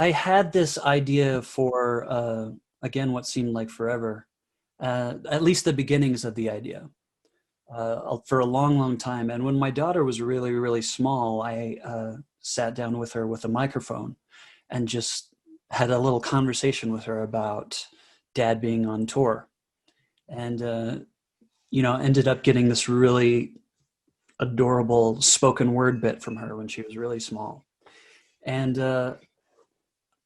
I had this idea for again what seemed like forever, at least the beginnings of the idea, for a long, long time. And when my daughter was really, really small, I sat down with her with a microphone and just had a little conversation with her about Dad being on tour, and ended up getting this really adorable spoken word bit from her when she was really small. And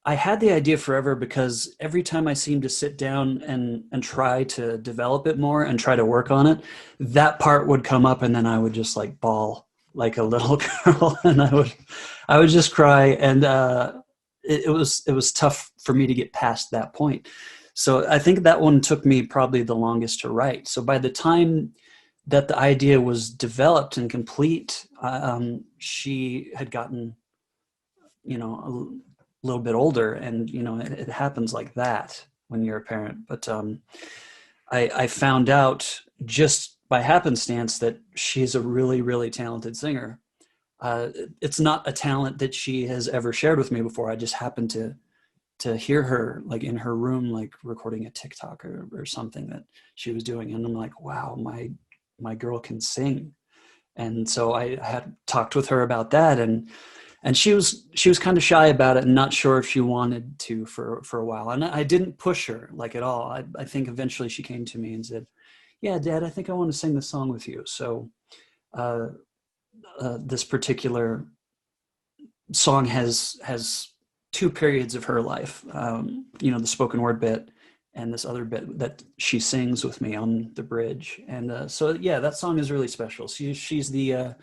I had the idea forever because every time I seemed to sit down and try to develop it more and try to work on it, that part would come up, and then I would just like bawl like a little girl, and I would just cry, and it was tough for me to get past that point. So I think that one took me probably the longest to write. So by the time that the idea was developed and complete, she had gotten, a little bit older, and it happens like that when you're a parent. But I found out just by happenstance that she's a really, really talented singer. It's not a talent that she has ever shared with me before. I just happened to hear her like in her room, like recording a TikTok or something that she was doing, and I'm like, wow, my girl can sing. And so I had talked with her about that, and she was kind of shy about it and not sure if she wanted to for a while. And I didn't push her like at all. I think eventually she came to me and said, "Yeah, Dad, I think I want to sing this song with you." So this particular song has two periods of her life. The spoken word bit and this other bit that she sings with me on the bridge. And so yeah, that song is really special. She's the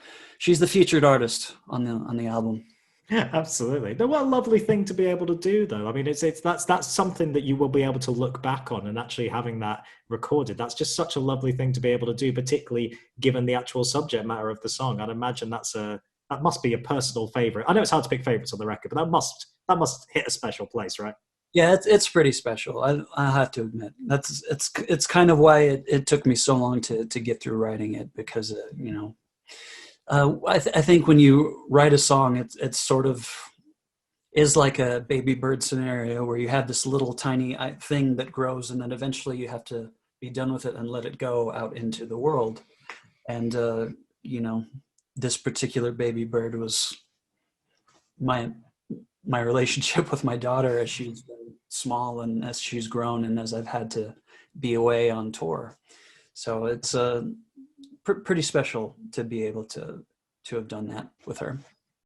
featured artist on the album. Yeah, absolutely. No, what a lovely thing to be able to do, though. I mean, that's something that you will be able to look back on, and actually having that recorded. That's just such a lovely thing to be able to do, particularly given the actual subject matter of the song. I'd imagine that must be a personal favorite. I know it's hard to pick favorites on the record, but that must hit a special place, right? Yeah, it's pretty special. I have to admit it's kind of why it took me so long to get through writing it, because I think when you write a song, it's sort of is like a baby bird scenario where you have this little tiny thing that grows, and then eventually you have to be done with it and let it go out into the world. And you know, this particular baby bird was my relationship with my daughter as she's been small and as she's grown and as I've had to be away on tour. So it's pretty special to be able to have done that with her.